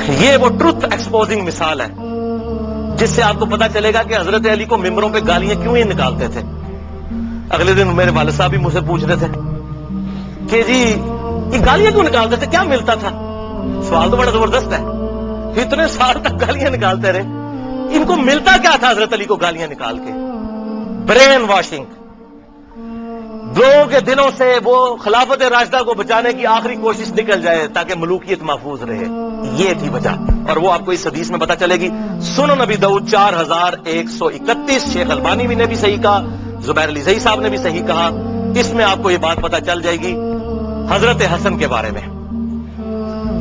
یہ وہ truth exposing مثال ہے جس سے آپ کو پتا چلے گا کہ حضرت علی کو ممبروں پہ گالیاں کیوں ہی نکالتے تھے. اگلے دن میرے والد صاحب بھی مجھ سے پوچھ رہے تھے کہ جی یہ گالیاں کیوں نکالتے تھے, کیا ملتا تھا؟ سوال تو بڑا زبردست ہے. اتنے سال تک گالیاں نکالتے رہے, ان کو ملتا کیا تھا حضرت علی کو گالیاں نکال کے؟ Brain washing. لوگوں کے دلوں سے وہ خلافت راشدہ کو بچانے کی آخری کوشش نکل جائے تاکہ ملوکیت محفوظ رہے. یہ تھی وجہ, اور وہ آپ کو اس حدیث میں پتا چلے گی. سنن نبی داؤد 4131. شیخ البانی بھی نے بھی صحیح کہا, زبیر علی زئی صاحب نے بھی صحیح کہا. اس میں آپ کو یہ بات پتا چل جائے گی حضرت حسن کے بارے میں.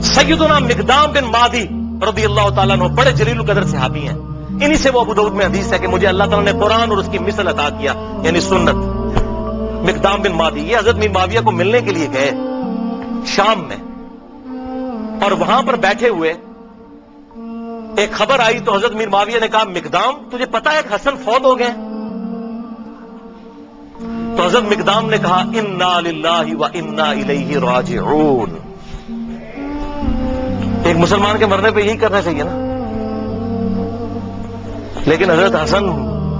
سیدنا مقدام بن مادی رضی اللہ تعالیٰ عنہ بڑے جلیل القدر صحابی ہیں. انہی سے وہ ابو داؤد میں حدیث ہے کہ مجھے اللہ تعالیٰ نے قرآن اور اس کی مثل عطا کیا, یعنی سنت. مقدام بن مادی یہ حضرت میر معاویہ کو ملنے کے لیے گئے شام میں, اور وہاں پر بیٹھے ہوئے ایک خبر آئی تو حضرت میر معاویہ نے کہا مقدام تجھے پتا ہے کہ حسن فوت ہو گئے؟ تو حضرت مقدام نے کہا انا للہ و انا الیہ راجعون. ایک مسلمان کے مرنے پہ یہی کرنا چاہیے نا. لیکن حضرت حسن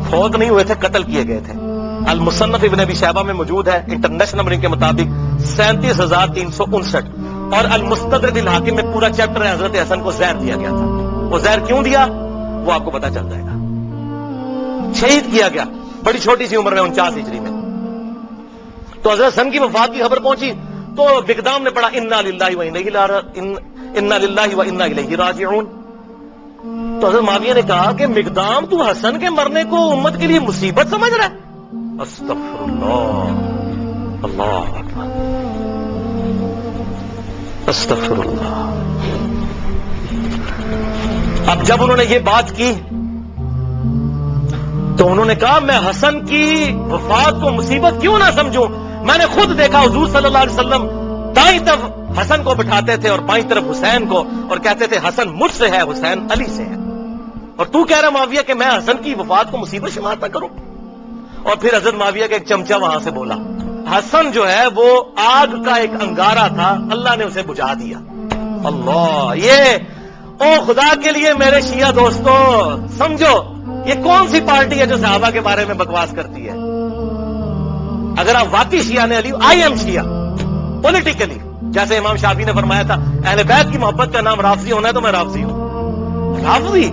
فوت نہیں ہوئے تھے, قتل کیے گئے تھے. المصنف ابن ابی شیبہ میں موجود ہے انٹرنیشنل نمبرنگ کے مطابق 37,359, اور المستدرک الحاکم میں پورا چیپٹر ہے. حضرت حسن کو زہر دیا گیا تھا. وہ زہر کیوں دیا وہ آپ کو پتا چل جائے گا. شہید کیا گیا بڑی چھوٹی سی عمر میں 49 ہجری میں. تو حضرت حسن کی وفات کی خبر پہنچی تو مقدام نے پڑھا انا للہ و انا الیہ راجعون. تو حضرت معاویہ نے کہا کہ مقدام تو حسن کے مرنے کو امت کے لیے مصیبت سمجھ رہا ہے؟ استغفر اللہ, اللہ اکبر, استغفر اللہ. اب جب انہوں نے یہ بات کی تو انہوں نے کہا میں حسن کی وفات کو مصیبت کیوں نہ سمجھوں. میں نے خود دیکھا حضور صلی اللہ علیہ وسلم دائیں طرف حسن کو بٹھاتے تھے اور بائیں طرف حسین کو, اور کہتے تھے حسن مجھ سے ہے, حسین علی سے ہے. اور تو کہہ رہا معاویہ کہ میں حسن کی وفات کو مصیبت شمار نہ کروں. اور پھر حضرت معاویہ کا ایک چمچہ وہاں سے بولا حسن جو ہے وہ آگ کا ایک انگارہ تھا, اللہ نے اسے بجھا دیا. اللہ, یہ او خدا کے لیے میرے شیعہ دوستو سمجھو یہ کون سی پارٹی ہے جو صحابہ کے بارے میں بکواس کرتی ہے. اگر آپ واقعی شیعہ نے علی, آئی ایم شیعہ پولیٹیکلی, جیسے امام شافعی نے فرمایا تھا اہل بیت کی محبت کا نام رافضی ہونا ہے تو میں رافضی ہوں. رافضی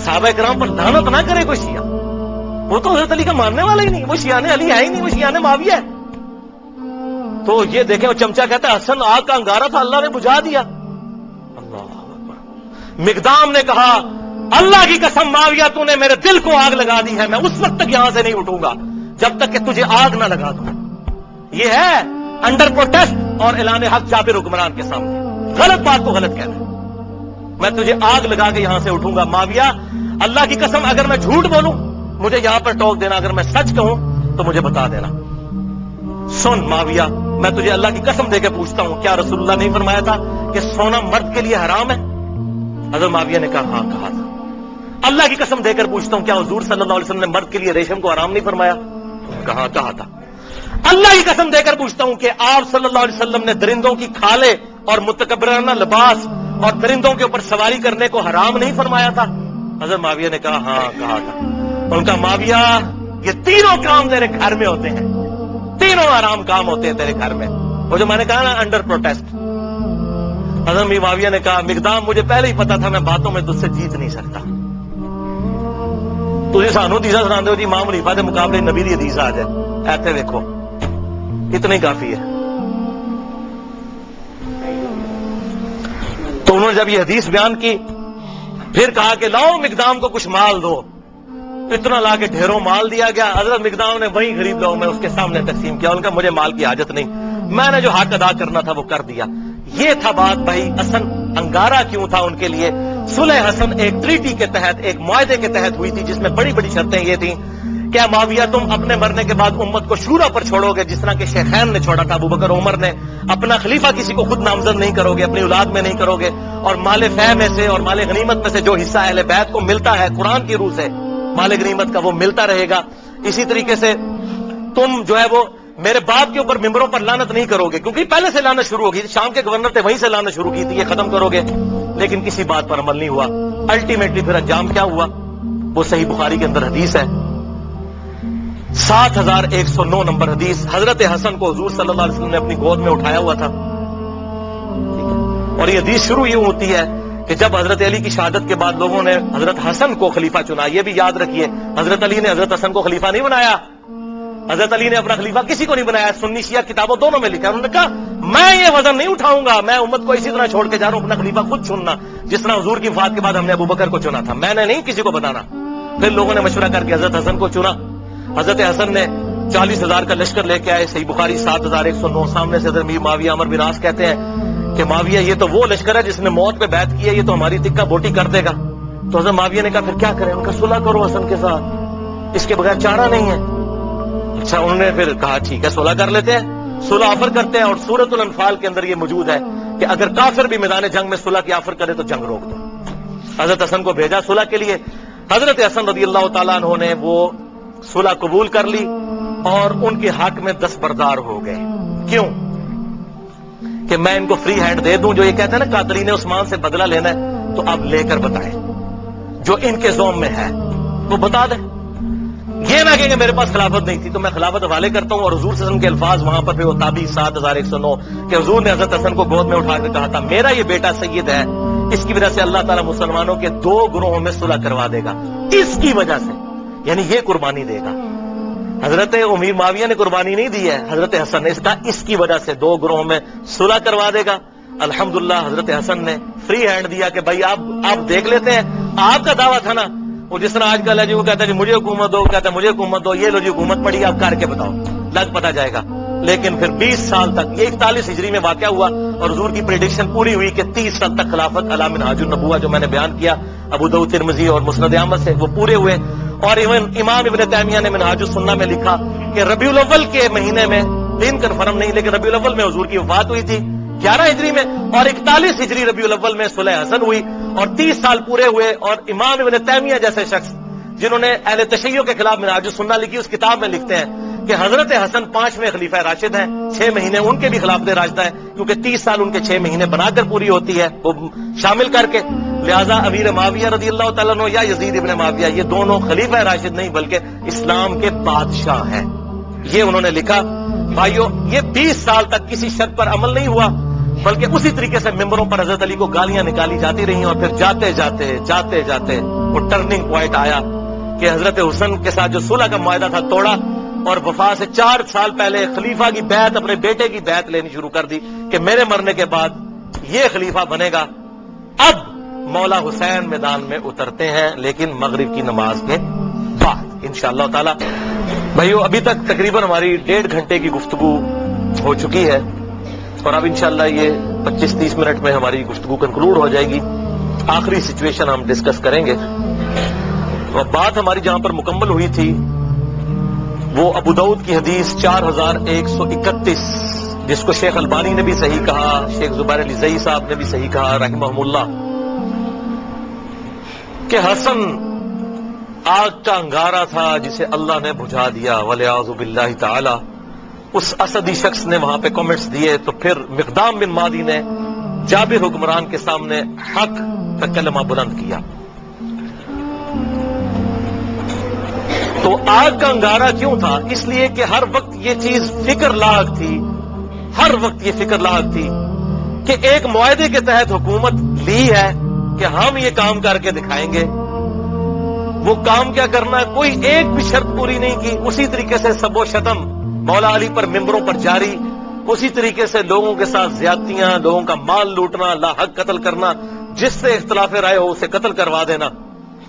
صحابہ کرام پر لعنت نہ کرے کوئی شیعہ, وہ تو حضرت علی کا ماننے والا ہی نہیں, وہ شیعہ علی ہے ہی نہیں, وہ شیعہ معاویہ ہے. تو یہ دیکھیں وہ چمچہ کہتا ہے حسن آگ کا انگارہ تھا اللہ نے بجھا دیا. اللہ اکبر. مقدام نے کہا اللہ کی قسم معاویہ تو نے میرے دل کو آگ لگا دی ہے, میں اس وقت تک یہاں سے نہیں اٹھوں گا جب تک کہ تجھے آگ نہ لگا دوں. یہ ہے انڈر پروٹیسٹ اور اعلان حق جابر حکمران کے سامنے غلط بات کو غلط کہنا. میں تجھے آگ لگا کے یہاں سے اٹھوں گا. معاویہ اللہ کی قسم اگر میں جھوٹ بولوں مجھے یہاں پر ٹوک دینا, اگر میں سچ کہوں تو مجھے بتا دینا. سن معاویہ میں تجھے اللہ کی قسم دے کے پوچھتا ہوں کیا رسول اللہ نے فرمایا تھا کہ سونا مرد کے لیے حرام ہے؟ حضرت معاویہ نے کہا ہاں کہا تھا. اللہ کی قسم دے کر پوچھتا ہوں کیا حضور صلی اللہ علیہ وسلم نے مرد کے لیے ریشم کو حرام نہیں فرمایا؟ کہا تھا. اللہ کی قسم دے کر پوچھتا ہوں کہ آپ صلی اللہ علیہ وسلم نے درندوں کی کھالیں اور متکبرانہ لباس اور درندوں کے اوپر سواری کرنے کو حرام نہیں فرمایا تھا؟ حضرت معاویہ نے کہا ہاں کہا تھا. ان کا معاویہ یہ تینوں کام تیرے گھر میں ہوتے ہیں, تینوں آرام کام ہوتے ہیں تیرے گھر میں. وہ جو میں نے کہا نا انڈر پروٹیسٹ. حضرت معاویہ نے کہا مقدام مجھے پہلے ہی پتا تھا میں باتوں میں تجھ سے جیت نہیں سکتا. تجھے سانو حدیث سنا دو جی امام حنیفہ کے مقابلے نبی دی حدیث آ جائے, ایسے دیکھو اتنا ہی کافی ہے. تو انہوں نے جب یہ حدیث بیان کی پھر کہا کہ لاؤ مقدام کو کچھ مال دو. اتنا لا کے ڈھیروں مال دیا گیا. حضرت مقدام نے وہیں غریب لوگوں میں اس کے سامنے تقسیم کیا. ان کا مجھے مال کی حاجت نہیں, میں نے جو حق ادا کرنا تھا وہ کر دیا. یہ تھا بات بھائی. حسن انگارہ کیوں تھا ان کے لیے؟ صلح حسن ایک ٹریٹی کے تحت, ایک معاہدے کے تحت ہوئی تھی جس میں بڑی بڑی شرطیں یہ تھیں کیا معاویہ تم اپنے مرنے کے بعد امت کو شورا پر چھوڑو گے جس طرح کہ شیخین نے چھوڑا تھا ابو بکر عمر نے. اپنا خلیفہ کسی کو خود نامزد نہیں کرو گے, اپنی اولاد میں نہیں کرو گے, اور مال فہ میں سے اور مال غنیمت میں سے جو حصہ اہل بیت کو ملتا ہے قرآن کی روح سے مال غنیمت کا وہ ملتا رہے گا. اسی طریقے سے تم جو ہے وہ میرے باپ کے اوپر ممبروں پر لعنت نہیں کرو گے کیونکہ پہلے سے لعنت شروع ہوگی. شام کے گورنر تھے وہیں سے لعنت شروع کی تھی, یہ ختم کرو گے. لیکن کسی بات پر عمل نہیں ہوا. الٹیمیٹلی پھر انجام کیا ہوا؟ وہ صحیح بخاری کے اندر حدیث ہے، 7109 نمبر حدیث. حضرت حسن کو حضور صلی اللہ علیہ وسلم نے اپنی گود میں اٹھایا ہوا تھا، اور یہ حدیث شروع یوں ہوتی ہے کہ جب حضرت علی کی شہادت کے بعد لوگوں نے حضرت حسن کو خلیفہ چنا. یہ بھی یاد رکھیے، حضرت علی نے حضرت حسن کو خلیفہ نہیں بنایا. حضرت علی نے اپنا خلیفہ کسی کو نہیں بنایا. سنی شیعہ کتابوں دونوں میں لکھا ہے. انہوں نے کہا میں یہ وزن نہیں اٹھاؤں گا، میں امت کو اسی طرح چھوڑ کے جا رہا ہوں، اپنا خلیفہ خود چننا، جس طرح حضور کی وفات کے بعد ہم نے ابو بکر کو چنا تھا، میں نے نہیں کسی کو بتانا. پھر لوگوں نے مشورہ کر کے حضرت حسن کو چنا. حضرت حسن نے 40,000 کا لشکر لے کے آئے. صحیح بخاری 7109. سامنے سے حضرت امیر معاویہ عمر بن عاص کہتے ہیں کہ معاویہ یہ تو وہ لشکر ہے جس نے موت پہ بیعت کی ہے، یہ تو ہماری تکہ بوٹی کر دے گا. تو حضرت معاویہ نے کہا پھر کیا کریں؟ ان کا صلح کرو حسن کے ساتھ، اس کے بغیر چارہ نہیں ہے. اچھا، انہوں نے پھر کہا ٹھیک ہے صلح کر لیتے ہیں. صلح آفر کرتے ہیں، اور سورۃ الانفال کے اندر یہ موجود ہے کہ اگر کافر بھی میدان جنگ میں صلح کی آفر کرے تو جنگ روک دو. حضرت حسن کو بھیجا صلح کے لیے. حضرت حسن رضی اللہ تعالیٰ عنہ نے وہ صلح قبول کر لی اور ان کے حق میں دستبردار ہو گئے. کیوں؟ کہ میں ان کو فری ہینڈ دے دوں. جو یہ کہتے ہیں نا قاتلین عثمان سے بدلہ لینا ہے، تو اب لے کر بتائیں جو ان کے زوم میں ہے وہ بتا دیں. یہ نہ کہ میرے پاس خلافت نہیں تھی تو میں خلافت حوالے کرتا ہوں. اور حضور صلی اللہ علیہ وسلم کے الفاظ وہاں پر وہ تابعی 7109 کہ حضور نے حضرت حسن کو گود میں اٹھا کے کہا تھا میرا یہ بیٹا سید ہے، اس کی وجہ سے اللہ تعالیٰ مسلمانوں کے 2 گروہوں میں صلح کروا دے گا، اس کی وجہ سے، یعنی یہ قربانی دے گا. حضرت امیر معاویہ نے قربانی نہیں دی ہے، حضرت حسن نے. اس کا اس کی وجہ سے 2 گروہوں میں صلح کروا دے گا. الحمدللہ حضرت حسن نے فری ہینڈ دیا کہ بھائی آپ دیکھ لیتے ہیں. آپ کا دعویٰ تھا نا وہ جس طرح آج کل ہے جی، وہ کہتا ہے جی مجھے حکومت دو، کہتا ہے مجھے حکومت دو، یہ لو جی حکومت پڑی، آپ کر کے بتاؤ، لگ پتا جائے گا. لیکن پھر 20 سال تک، یہ 41 ہجری میں واقعہ ہوا اور حضور کی پریڈکشن پوری ہوئی کہ 30 سال تک خلافت علی منہاج النبوہ جو میں نے بیان کیا ابو داؤد ترمذی اور مسند احمد سے، وہ پورے ہوئے. اور امام ابن تیمیہ نے منہاج السنہ میں لکھا کہ ربیع الاول کے مہینے میں، دن کنفرم نہیں لیکن ربیع الاول میں حضور کی وفات ہوئی تھی 11 ہجری میں، اور 41 ہجری ربیع الاول میں صلح حسن ہوئی اور 30 سال پورے ہوئے. اور امام ابن تیمیہ جیسے شخص جنہوں نے اہل تشیع کے خلاف منہاج السنہ لکھی، اس کتاب میں لکھتے ہیں کہ حضرت حسن 5ویں خلیفہ راشد ہیں، 6 مہینے ان کے بھی خلافت راشدہ ہیں، کیونکہ 30 سال ان کے 6 مہینے بنا کر پوری ہوتی ہے وہ شامل کر کے. لہذا امیر معاویہ رضی اللہ تعالیٰ عنہ یا یزید ابن معاویہ، یہ دونوں خلیفہ راشد نہیں بلکہ اسلام کے بادشاہ ہیں. یہ انہوں نے لکھا. بھائیو، یہ 20 سال تک کسی شرط پر عمل نہیں ہوا، بلکہ اسی طریقے سے ممبروں پر حضرت علی کو گالیاں نکالی جاتی رہی، اور پھر جاتے جاتے وہ ٹرننگ پوائنٹ آیا کہ حضرت حسن کے ساتھ جو صلح کا معاہدہ تھا توڑا، اور وفا سے 4 سال پہلے خلیفہ کی بیعت، اپنے بیٹے کی بیعت لینی شروع کر دی کہ میرے مرنے کے بعد یہ خلیفہ بنے گا. اب مولا حسین میدان میں اترتے ہیں، لیکن مغرب کی نماز کے بعد انشاءاللہ تعالی. بھائیو، ابھی تک تقریباً ہماری 1.5 گھنٹے کی گفتگو ہو چکی ہے، اور اب انشاءاللہ یہ 25-30 منٹ میں ہماری گفتگو کنکلوڈ ہو جائے گی. آخری سچویشن ہم ڈسکس کریں گے. اور بات ہماری جہاں پر مکمل ہوئی تھی وہ ابو داؤد کی حدیث 4131، جس کو شیخ البانی نے بھی صحیح کہا، شیخ زبیر علی زئی صاحب نے بھی صحیح کہا رحمہم اللہ، کہ حسن آگ کا انگارہ تھا جسے اللہ نے بجھا دیا والعیاذ باللہ تعالی. اس اسدی شخص نے وہاں پہ کمنٹس دیے، تو پھر مقدام بن مادی نے جابر حکمران کے سامنے حق کا کلمہ بلند کیا. تو آگ کا انگارہ کیوں تھا؟ اس لیے کہ ہر وقت یہ چیز فکر لاحق تھی، ہر وقت یہ فکر لاحق تھی کہ ایک معاہدے کے تحت حکومت لی ہے کہ ہم یہ کام کر کے دکھائیں گے. وہ کام کیا کرنا ہے؟ کوئی ایک بھی شرط پوری نہیں کی. اسی طریقے سے سب و شتم مولا علی پر ممبروں پر جاری، اسی طریقے سے لوگوں کے ساتھ زیادتیاں، لوگوں کا مال لوٹنا، لا حق قتل کرنا، جس سے اختلاف رائے ہو اسے قتل کروا دینا،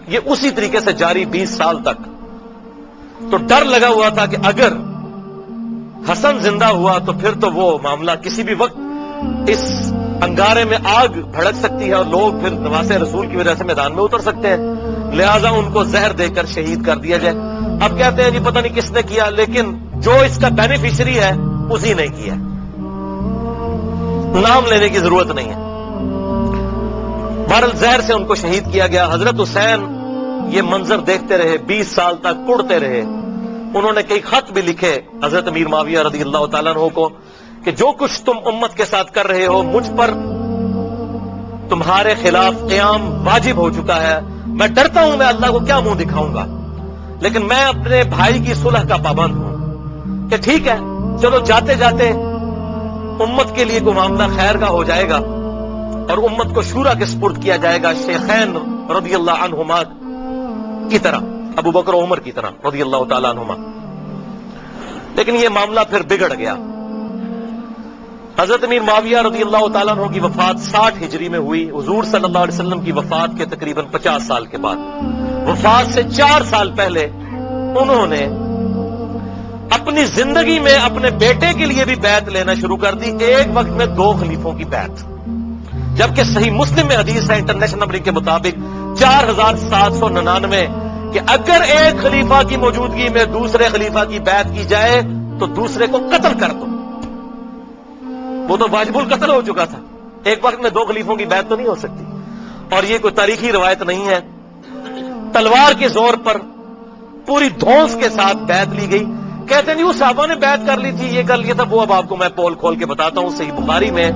یہ اسی طریقے سے جاری 20 سال تک. تو ڈر لگا ہوا تھا کہ اگر حسن زندہ ہوا تو پھر تو وہ معاملہ کسی بھی وقت اس انگارے میں آگ بھڑک سکتی ہے اور لوگ پھر نواسے رسول کی وجہ سے میدان میں اتر سکتے ہیں. لہذا ان کو زہر دے کر شہید کر دیا جائے. اب کہتے ہیں جی پتہ نہیں کس نے کیا، لیکن جو اس کا بینیفیشری ہے اسی نے کیا، نام لینے کی ضرورت نہیں ہے. بہرحال زہر سے ان کو شہید کیا گیا. حضرت حسین یہ منظر دیکھتے رہے، 20 سال تک کڑتے رہے. انہوں نے کئی خط بھی لکھے حضرت امیر معاویہ رضی اللہ تعالیٰ عنہ کو کہ جو کچھ تم امت کے ساتھ کر رہے ہو مجھ پر تمہارے خلاف قیام واجب ہو چکا ہے. میں ڈرتا ہوں میں اللہ کو کیا منہ دکھاؤں گا، لیکن میں اپنے بھائی کی صلح کا پابند ہوں کہ ٹھیک ہے چلو جاتے جاتے امت کے لیے کوئی معاملہ خیر کا ہو جائے گا اور امت کو شورا کے سپرد کیا جائے گا شیخین رضی اللہ عنہما کی طرح، ابو بکر و عمر کی طرح رضی اللہ تعالیٰ عنہما. لیکن یہ معاملہ پھر بگڑ گیا. حضرت امیر معاویہ رضی اللہ تعالیٰ عنہ کی وفات 60 ہجری میں ہوئی. حضور صلی اللہ علیہ وسلم کی وفات کے تقریباً 50 سال کے بعد، وفات سے 4 سال پہلے انہوں نے اپنی زندگی میں اپنے بیٹے کے لیے بھی بیعت لینا شروع کر دی. ایک وقت میں 2 خلیفوں کی بیعت، جبکہ صحیح مسلم میں حدیث ہے انٹرنیشنل نمبرنگ کے مطابق 4799 کہ اگر ایک خلیفہ کی موجودگی میں دوسرے خلیفہ کی بیعت کی جائے تو دوسرے کو قتل کر دو. وہ تو واجب القتل ہو چکا تھا. ایک وقت میں 2 خلیفوں کی بیعت تو نہیں ہو سکتی. اور یہ کوئی تاریخی روایت نہیں ہے. تلوار کے زور پر پوری دھونس کے ساتھ بیعت لی گئی. کہتے نہیں وہ صحابہ نے بیعت کر لی تھی، یہ کر لیا تھا، وہ اب آپ کو میں پول کھول کے بتاتا ہوں. صحیح بخاری میں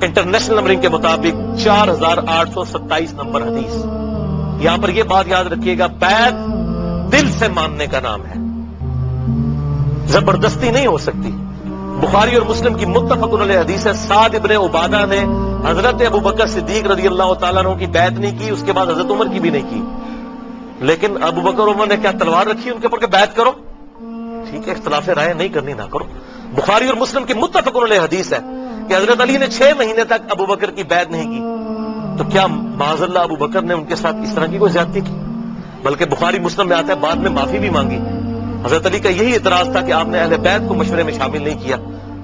انٹرنیشنل نمبرنگ کے مطابق 4827 نمبر حدیث. یہاں پر یہ بات یاد رکھیے گا، بیعت دل سے ماننے کا نام ہے، زبردستی نہیں ہو سکتی. بخاری اور مسلم کی متفق علیہ حدیث ہے، سعد ابن عبادہ نے حضرت ابو بکر صدیق رضی اللہ تعالیٰ عنہ کی بیعت نہیں کی، اس کے بعد حضرت عمر کی بھی نہیں کی. لیکن ابو بکر عمر نے کیا تلوار رکھی ان کے اوپر کہ بیعت کرو؟ ٹھیک ہے، اختلاف رائے نہیں کرنی نہ کرو. بخاری اور مسلم کی متفق علیہ حدیث ہے کہ حضرت علی نے 6 مہینے تک ابو بکر کی بیعت نہیں کی. تو کیا معاذ اللہ ابو بکر نے ان کے ساتھ اس طرح کی کوئی زیادتی کی؟ بلکہ بخاری مسلم میں آتا ہے بعد میں معافی بھی مانگی. حضرت علی کا یہی اعتراض تھا کہ آپ نے اہل بیت کو مشورے میں شامل نہیں کیا.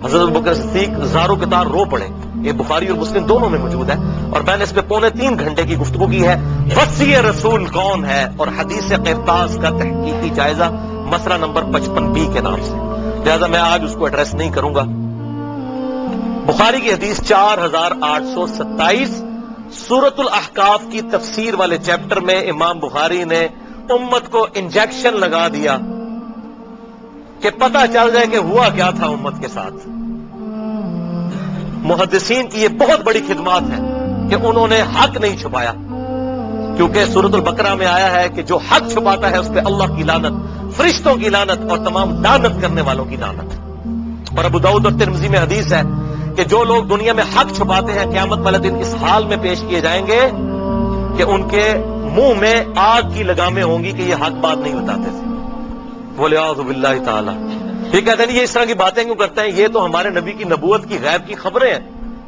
حضرت ابوبکر صدیق زاروں کے تار رو پڑے. یہ بخاری اور مسلم دونوں میں موجود ہے اور میں نے اس پہ 3.25 گھنٹے کی گفتگو کی ہے. وصی رسول کون ہے اور حدیث قرطاس کا تحقیقی جائزہ، مسئلہ نمبر 55B کے نام سے. لہذا میں آج اس کو ایڈریس نہیں کروں گا. بخاری کی حدیث 4827 سورۃ الاحقاف کی تفسیر والے چیپٹر میں امام بخاری نے امت کو انجیکشن لگا دیا کہ پتہ چل جائے کہ ہوا کیا تھا امت کے ساتھ. محدثین کی یہ بہت بڑی خدمات ہے کہ انہوں نے حق نہیں چھپایا، کیونکہ سورۃ البقرہ میں آیا ہے کہ جو حق چھپاتا ہے اس پہ اللہ کی لعنت، فرشتوں کی لعنت اور تمام لعنت کرنے والوں کی لعنت. اور ابو داؤد اور ترمذی میں حدیث ہے کہ جو لوگ دنیا میں حق چھپاتے ہیں قیامت والے دن اس حال میں پیش کیے جائیں گے کہ ان کے منہ میں آگ کی لگامیں ہوں گی کہ یہ حق بات نہیں بتاتے تھے. وَلِعَاذُ بِاللَّهِ تعالی. یہ کہتے ہیں یہ اس طرح کی باتیں کیوں کرتے ہیں؟ یہ تو ہمارے نبی کی نبوت کی غیب کی خبریں ہیں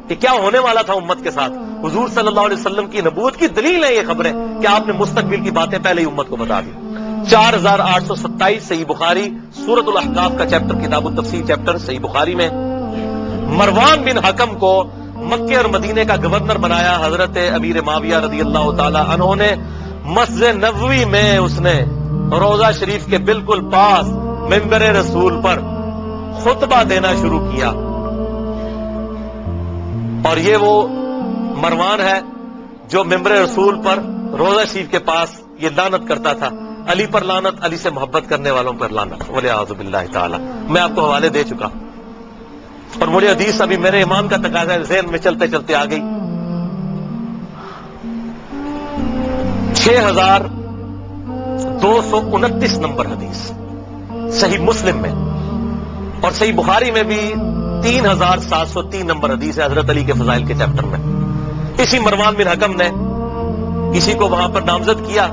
کہ کیا ہونے والا تھا امت کے ساتھ. حضور صلی اللہ علیہ وسلم کی نبوت کی دلیل ہے یہ خبریں کہ آپ نے مستقبل کی باتیں پہلے ہی امت کو بتا دی. 4827 صحیح بخاری سورۃ الاحقاف کا چیپٹر، کتاب التفسیر چیپٹر صحیح بخاری میں مروان بن حکم کو مکے اور مدینے کا گورنر بنایا حضرت امیر معاویہ رضی اللہ تعالی عنہ نے. مسجد نبوی میں اس نے روضہ شریف کے بالکل پاس منبر رسول پر خطبہ دینا شروع کیا. اور یہ وہ مروان ہے جو منبر رسول پر روضہ شریف کے پاس یہ لعنت کرتا تھا، علی پر لعنت، علی سے محبت کرنے والوں پر لعنت. وَلِعَاذُ بِاللَّهِ تعالی. میں آپ کو حوالے دے چکا اور مجھے حدیث ابھی میرے ایمان کا تقاضا ہے، ذہن میں چلتے چلتے آ گئی. 6229 نمبر حدیث صحیح مسلم میں اور صحیح بخاری میں بھی 3703 نمبر حدیث ہے حضرت علی کے فضائل کے چیپٹر میں. اسی مروان بن حکم نے کسی کو وہاں پر نامزد کیا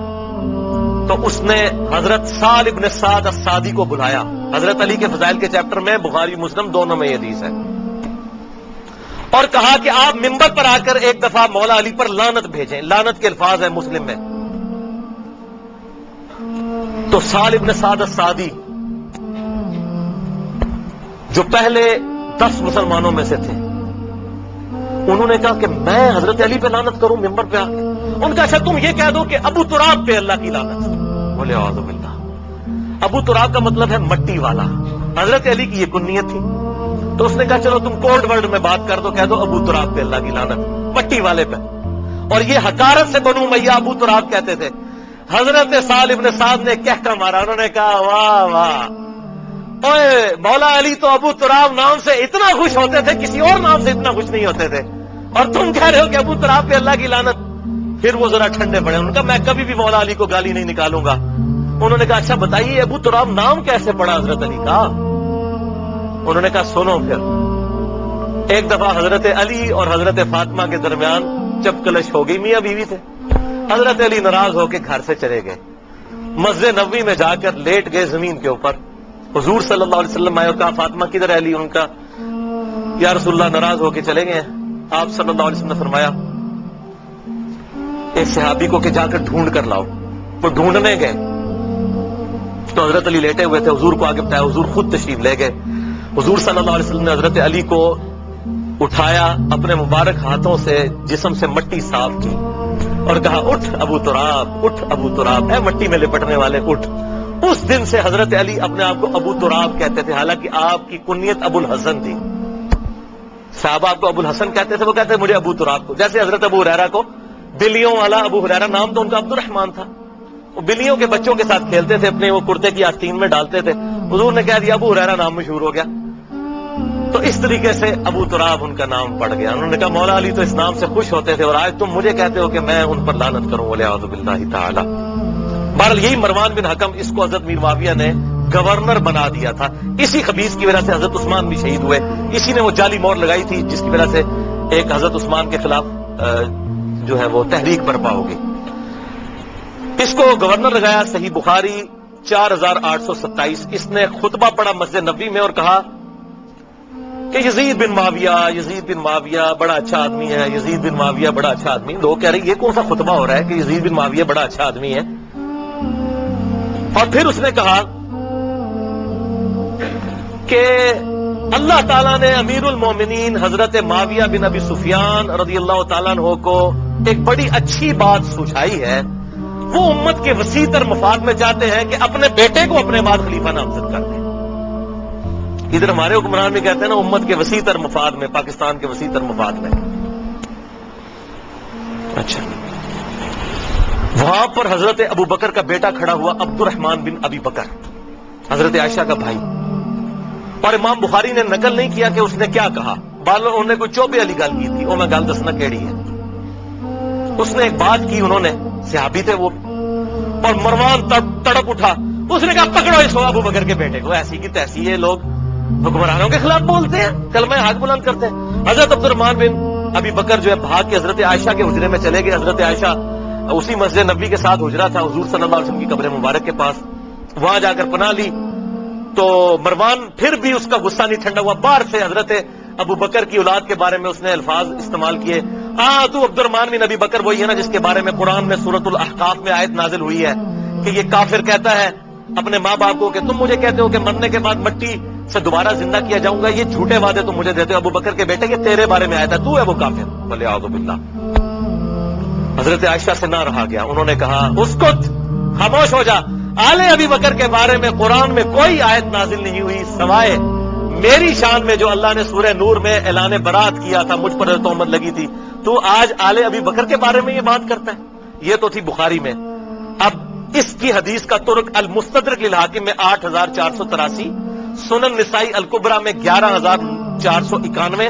تو اس نے حضرت سعد ابن سعد السعدی کو بلایا. حضرت علی کے فضائل کے چیپٹر میں بخاری مسلم دونوں میں یہ حدیث ہے. اور کہا کہ آپ منبر پر آ کر ایک دفعہ مولا علی پر لعنت بھیجیں. لعنت کے الفاظ ہیں مسلم میں. تو سعد ابن سعد السعدی جو پہلے 10 مسلمانوں میں سے تھے انہوں نے کہا کہ میں حضرت علی پہ لعنت کروں ممبر پہ آ کے. ان کا اچھا تم یہ کہہ دو کہ ابو تراب پہ اللہ کی لعنت. بولے اعوذ باللہ. ابو تراب کا مطلب ہے مٹی والا. حضرت علی کی یہ کنیت تھی. تو اس نے کہا چلو تم کوڈ ورڈ میں بات کر دو، کہہ دو ابو تراب پہ اللہ کی لعنت، مٹی والے پہ. اور یہ حقارت سے بنو امیہ ابو تراب کہتے تھے. حضرت سعد ابن سعد نے کہہ مارا. انہوں نے کہا واہ واہ، اوے مولا علی تو ابو تراب نام سے اتنا خوش ہوتے تھے، کسی اور نام سے اتنا خوش نہیں ہوتے تھے. اور تم کہہ رہے ہو کہ ابو تراب پہ اللہ کی لعنت. پھر وہ ذرا ٹھنڈے پڑے. انہوں نے کہا میں کبھی بھی مولا علی کو گالی نہیں نکالوں گا. انہوں نے کہا اچھا بتائیے ابو تراب نام کیسے پڑا حضرت علی کا؟ انہوں نے کہا سنو پھر. ایک دفعہ حضرت علی اور حضرت فاطمہ کے درمیان چپکلش ہو گئی. میاں بیوی تھے. حضرت علی ناراض ہو کے گھر سے چلے گئے. مسجد نبوی میں جا کر لیٹ گئے زمین کے اوپر. حضور صلی اللہ علیہ وسلم آئے اور کہا فاطمہ کدھر ہے علی؟ ان کا یا رسول اللہ ناراض ہو کے چلے گئے. آپ صلی اللہ علیہ وسلم نے فرمایا ایک صحابی کو کہ جا کر ڈھونڈ کر لاؤ. وہ ڈھونڈنے گئے تو حضرت علی لیٹے ہوئے تھے. حضور کو آگے بتایا. حضور خود تشریف لے گئے. حضور صلی اللہ علیہ وسلم نے حضرت علی کو اٹھایا, اپنے مبارک ہاتھوں سے جسم سے مٹی صاف کی اور کہا اٹھ ابو تراب, اٹھ ابو تراب, اے مٹی میں لپٹنے والے اٹھ. اس دن سے حضرت علی اپنے آپ کو ابو تراب کہتے تھے, حالانکہ آپ کی کنیت ابو الحسن تھی. صحابہ آپ کو ابو الحسن کہتے تھے, وہ کہتے مجھے ابو تراب کو. جیسے حضرت ابو ہریرہ کو بلیوں والا ابو ہریرہ نام تو ان کا عبد الرحمن تھا. وہ بلیوں کے بچوں کے ساتھ کھیلتے تھے, اپنے وہ کرتے کی آستین میں ڈالتے تھے. حضور نے کہہ دیا ابو ہریرہ نام مشہور ہو گیا. تو اس طریقے سے ابو تراب ان کا نام پڑ گیا. انہوں نے کہا مولا علی تو اس نام سے خوش ہوتے تھے اور آج تم مجھے کہتے ہو کہ میں ان پر لعنت کروں. والعیاذ باللہ تعالی. بہرحال یہی مروان بن حکم, اس کو حضرت میر معاویہ نے گورنر بنا دیا تھا. اسی خبیث کی وجہ سے حضرت عثمان بھی شہید ہوئے. اسی نے وہ جعلی مور لگائی تھی جس کی وجہ سے ایک حضرت عثمان کے خلاف جو ہے وہ تحریک برپا ہو گئی. اس کو گورنر لگایا. صحیح بخاری 4827. اس نے خطبہ پڑھا مسجد نبوی میں اور کہا کہ یزید بن معاویہ بڑا اچھا آدمی ہے. یزید بن معاویہ بڑا اچھا آدمی. لوگ کہہ رہے ہیں یہ کون سا خطبہ ہو رہا ہے کہ یزید بن معاویہ بڑا اچھا آدمی ہے. اور پھر اس نے کہا کہ اللہ تعالیٰ نے امیر المومنین حضرت معاویہ بن ابی سفیان رضی اللہ تعالیٰ عنہ کو ایک بڑی اچھی بات سوچائی ہے. وہ امت کے وسیع تر مفاد میں چاہتے ہیں کہ اپنے بیٹے کو اپنے بعد خلیفہ نامزد کر دیں. ادھر ہمارے حکمران بھی کہتے ہیں نا امت کے وسیع تر مفاد میں, پاکستان کے وسیع تر مفاد میں. اچھا, وہاں پر حضرت ابو بکر کا بیٹا کھڑا ہوا, عبد الرحمن بن ابی بکر, حضرت عائشہ کا بھائی. اور امام بخاری نے نقل نہیں کیا کہ اس نے کیا کہا. انہوں نے کوئی چوبے والی گل کی تھی, وہ میں گل دسنا کیڑی ہے. اس نے ایک بات کی, انہوں نے صحابی تھے وہ, اور مروان تڑپ اٹھا. اس نے کہا پکڑو اس ابو بکر کے بیٹے کو. ایسی کی تیسی یہ لوگ حکمرانوں کے خلاف بولتے ہیں, کلمہ حق بلند کرتے ہیں. حضرت عبد الرحمن بن ابی بکر جو ہے بھاگ کے حضرت عائشہ کے حجرے میں چلے گئے. حضرت عائشہ اسی مسجد نبوی کے ساتھ حجرہ تھا حضور صلی اللہ علیہ وسلم کی قبر مبارک کے پاس. وہاں جا کر پناہ لی تو مروان پھر بھی اس کا غصہ نہیں ٹھنڈا ہوا. باہر سے حضرت ابو بکر کی اولاد کے بارے میں اس نے الفاظ استعمال کیے. تو عبد الرحمن بن ابی بکر وہی ہے نا جس کے بارے میں قرآن میں سورۃ الاحقاف میں آیت نازل ہوئی ہے کہ یہ کافر کہتا ہے اپنے ماں باپ کو کہ تم مجھے کہتے ہو کہ مرنے کے بعد مٹی سے دوبارہ زندہ کیا جاؤں گا. یہ جھوٹے وعدے تم مجھے دیتے ہو. ابو بکر کے بیٹے یہ تیرے بارے میں آیا تھا, تو ہے وہ کافر. والعیاذ باللہ. حضرت عائشہ سے نہ رہا گیا. انہوں نے کہا اسکت, خاموش ہو جا. آل ابی بکر کے بارے میں قرآن میں کوئی آیت نازل نہیں ہوئی سوائے میری شان میں جو اللہ نے سورہ نور میں اعلان برات کیا تھا, مجھ پر تہمت لگی تھی. تو آج آل ابی بکر کے بارے میں یہ بات کرتا ہے. یہ تو تھی بخاری میں. اب اس کی حدیث کا ترک المستدرک للحاکم میں 8483, سنن نسائی الکبریٰ میں 11491,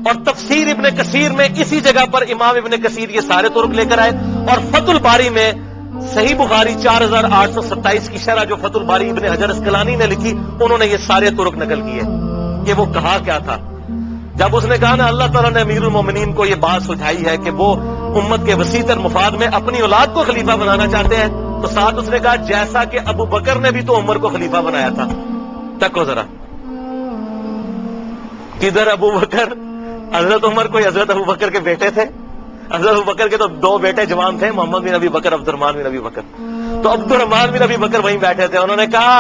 اور تفسیر ابن کثیر میں اسی جگہ پر امام ابن کثیر یہ سارے ترک لے کر آئے. اور فتح الباری میں صحیح بخاری 4827 کی شرح جو فتح الباری ابن حجر اسقلانی نے لکھی, انہوں نے یہ سارے ترک نقل کیے. یہ وہ کہا کیا تھا جب اس نے کہا نا اللہ تعالیٰ نے امیر المومنین کو یہ بات سجھائی ہے کہ وہ امت کے وسیع تر مفاد میں اپنی اولاد کو خلیفہ بنانا چاہتے ہیں, تو ساتھ اس نے کہا جیسا کہ ابو بکر نے بھی تو عمر کو خلیفہ بنایا تھا. تکو ذرا, کدھر ابو بکر, حضرت عمر کوئی حضرت ابو بکر کے بیٹے تھے؟ حضرت ابو بکر کے تو 2 بیٹے جوان تھے, محمد بن ابی بکر, عبد الرحمن بن ابی بکر. تو عبد الرحمن بن ابی بکر وہیں بیٹھے تھے. انہوں نے کہا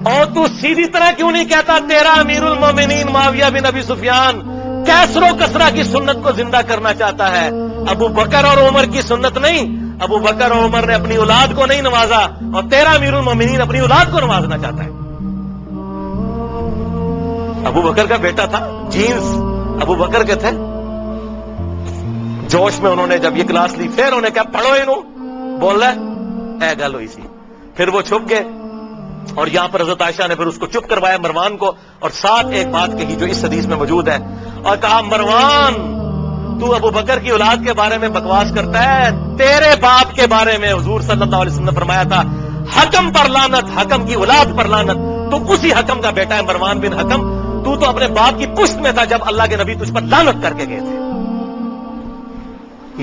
اور تو سیدھی طرح کیوں نہیں کہتا تیرا امیر المومنین معاویہ بن ابی سفیان کیسر و کسرا کی سنت کو زندہ کرنا چاہتا ہے, ابو بکر اور عمر کی سنت نہیں. ابو بکر اور عمر نے اپنی اولاد کو نہیں نوازا, اور تیرا امیر المومنین اپنی اولاد کو نوازنا چاہتا ہے. ابو بکر کا بیٹا تھا, جینز ابو بکر کے تھے. جوش میں انہوں نے جب یہ کلاس لی, پھر انہوں نے کہا پڑھو انہوں, بول رہا اے گل ہوئی سی. پھر وہ چھپ گئے, اور یہاں پر حضرت عائشہ نے پھر اس کو چپ کروایا مروان کو, اور ساتھ ایک بات کہی جو اس حدیث میں موجود ہے, اور کہا مروان تو ابو بکر کی اولاد کے بارے میں بکواس کرتا ہے، تیرے باپ کے بارے میں حضور صلی اللہ علیہ وسلم نے فرمایا تھا حکم پر لعنت، حکم کی اولاد پر لعنت، تو اسی حکم کا بیٹا ہے مروان بن حکم، تو اپنے باپ کی پشت میں تھا جب اللہ کے نبی تجھ پر لعنت کر کے گئے تھے۔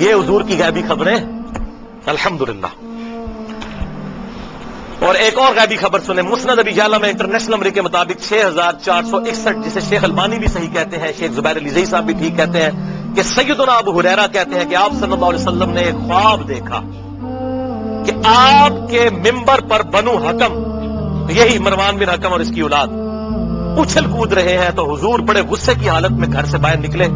یہ حضور کی غیبی خبریں الحمدللہ۔ اور ایک اور غیبی خبر سنیں، مسند ابی یعلا میں انٹرنیشنل نمبر کے مطابق 6461، جسے شیخ البانی بھی صحیح کہتے ہیں، شیخ زبیر علیزئی صاحب بھی ٹھیک کہتے ہیں، کہ سیدنا ابو ہریرہ کہتے ہیں کہ آپ صلی اللہ علیہ وسلم نے ایک خواب دیکھا کہ آپ کے ممبر پر بنو حکم، یہی مروان بن حکم اور اس کی اولاد، اچھل کود رہے ہیں، تو حضور بڑے غصے کی حالت میں گھر سے باہر نکلے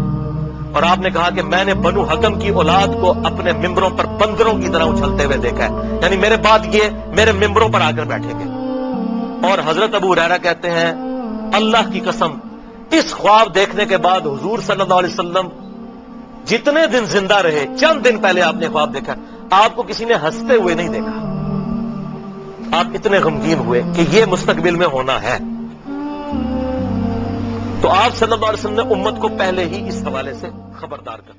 اور آپ نے کہا کہ میں نے بنو حکم کی اولاد کو اپنے ممبروں پر بندروں کی طرح اچھلتے ہوئے دیکھا ہے، یعنی میرے بعد یہ میرے ممبروں پر آ کر بیٹھیں گے۔ اور حضرت ابو ہریرہ کہتے ہیں اللہ کی قسم اس خواب دیکھنے کے بعد حضور صلی اللہ علیہ وسلم جتنے دن زندہ رہے، چند دن پہلے آپ نے خواب دیکھا، آپ کو کسی نے ہنستے ہوئے نہیں دیکھا، آپ اتنے غمگین ہوئے کہ یہ مستقبل میں ہونا ہے۔ تو آپ صلی اللہ علیہ وسلم نے امت کو پہلے ہی اس حوالے سے خبردار کر